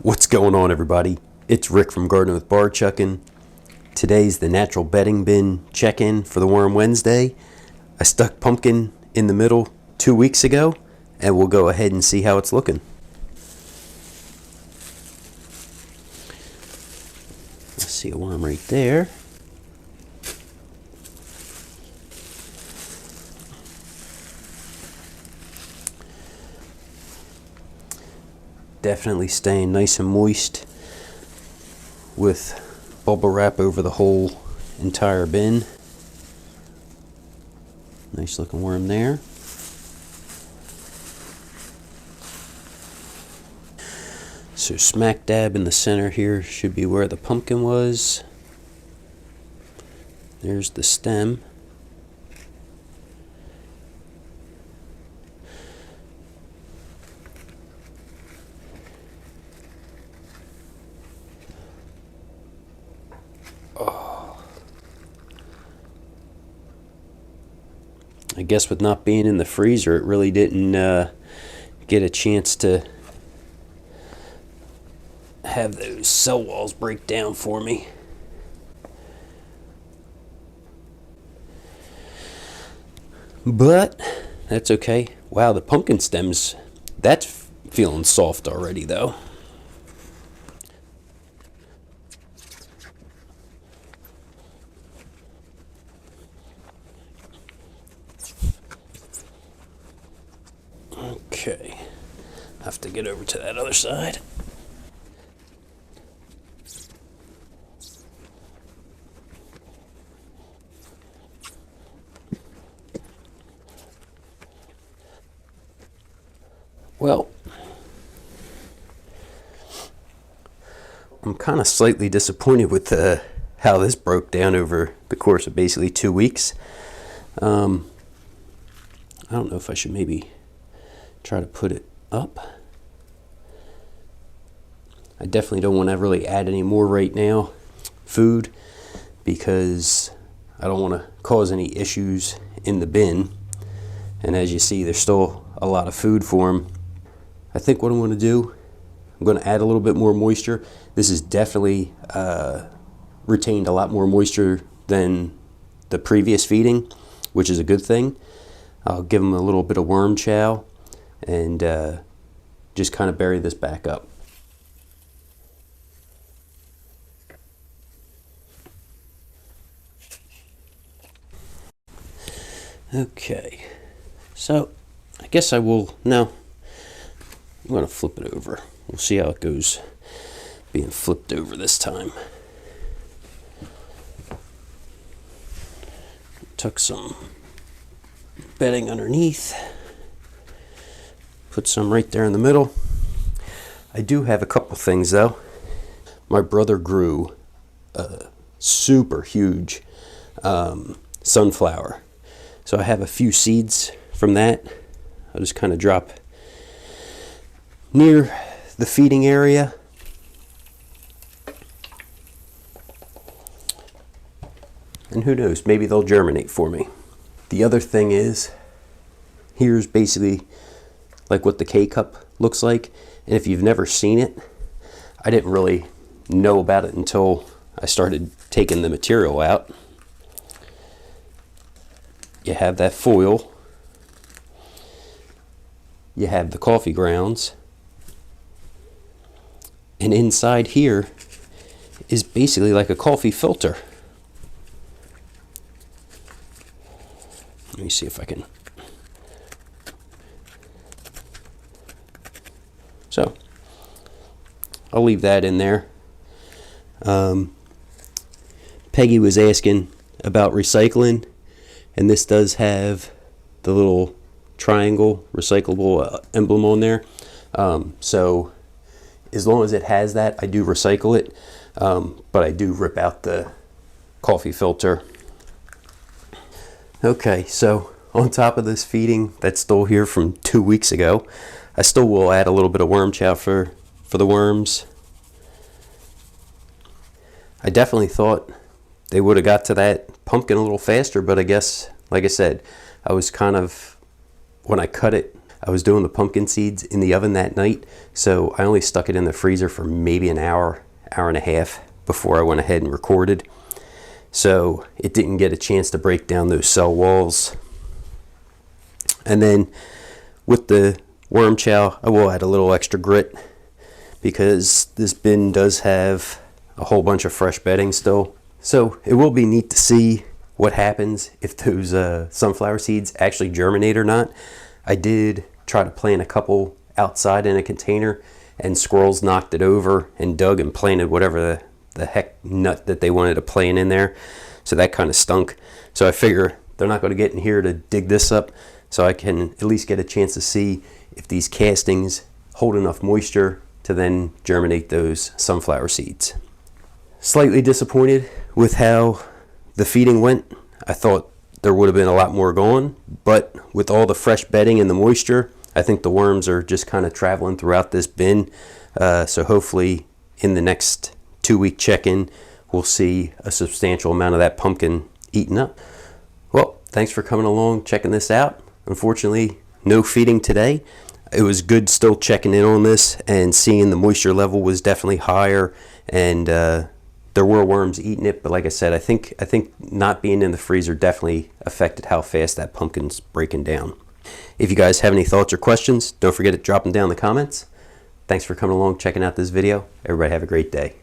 What's going on, everybody? It's Rick from Gardening with Barchuckin. Today's the natural bedding bin check-in for the Worm Wednesday. I stuck pumpkin in the middle 2 weeks ago, and we'll go ahead and see how it's looking. I see a worm right there. Definitely staying nice and moist with bubble wrap over the whole entire bin. Nice looking worm there. So smack dab in the center here should be where the pumpkin was. There's the stem. I guess with not being in the freezer, it really didn't get a chance to have those cell walls break down for me. But that's okay. Wow, the pumpkin stems, that's feeling soft already though. Okay, have to get over to that other side. Well, I'm kind of slightly disappointed with how this broke down over the course of basically 2 weeks. I don't know if I should maybe try to put it up. I definitely don't want to really add any more right now, food, because I don't want to cause any issues in the bin. And as you see, there's still a lot of food for them. I think what I'm going to do, I'm going to add a little bit more moisture. This has definitely retained a lot more moisture than the previous feeding, which is a good thing. I'll give them a little bit of worm chow and just kind of bury this back up. Okay, so I guess I will now. I'm going to flip it over. We'll see how it goes being flipped over this time. Tuck some bedding underneath. Put some right there in the middle. I do have a couple things though. My brother grew a super huge sunflower. So I have a few seeds from that. I'll just kind of drop near the feeding area. And who knows, maybe they'll germinate for me. The other thing is, here's basically like what the K-cup looks like. And if you've never seen it, I didn't really know about it until I started taking the material out. You have that foil. You have the coffee grounds. And inside here is basically like a coffee filter. Let me see if I can. So I'll leave that in there. Peggy was asking about recycling, and this does have the little triangle recyclable emblem on there. So as long as it has that, I do recycle it, but I do rip out the coffee filter. Okay, so on top of this feeding that's still here from 2 weeks ago, I still will add a little bit of worm chow for the worms. I definitely thought they would have got to that pumpkin a little faster, but I guess, like I said, I was kind of, when I cut it, I was doing the pumpkin seeds in the oven that night, so I only stuck it in the freezer for maybe an hour, hour and a half before I went ahead and recorded. So it didn't get a chance to break down those cell walls. And then with the worm chow, I will add a little extra grit because this bin does have a whole bunch of fresh bedding still. So it will be neat to see what happens if those sunflower seeds actually germinate or not. I did try to plant a couple outside in a container, and squirrels knocked it over and dug and planted whatever the heck nut that they wanted to plant in there. So that kind of stunk. So I figure they're not going to get in here to dig this up, so I can at least get a chance to see if these castings hold enough moisture to then germinate those sunflower seeds. Slightly disappointed with how the feeding went. I thought there would have been a lot more going, but with all the fresh bedding and the moisture, I think the worms are just kind of traveling throughout this bin. So hopefully in the next 2-week check-in, we'll see a substantial amount of that pumpkin eaten up. Well, thanks for coming along, checking this out. Unfortunately, no feeding today. It was good still checking in on this and seeing the moisture level was definitely higher, and there were worms eating it, but like I said, I think not being in the freezer definitely affected how fast that pumpkin's breaking down. If you guys have any thoughts or questions, don't forget to drop them down in the comments. Thanks for coming along, checking out this video. Everybody have a great day.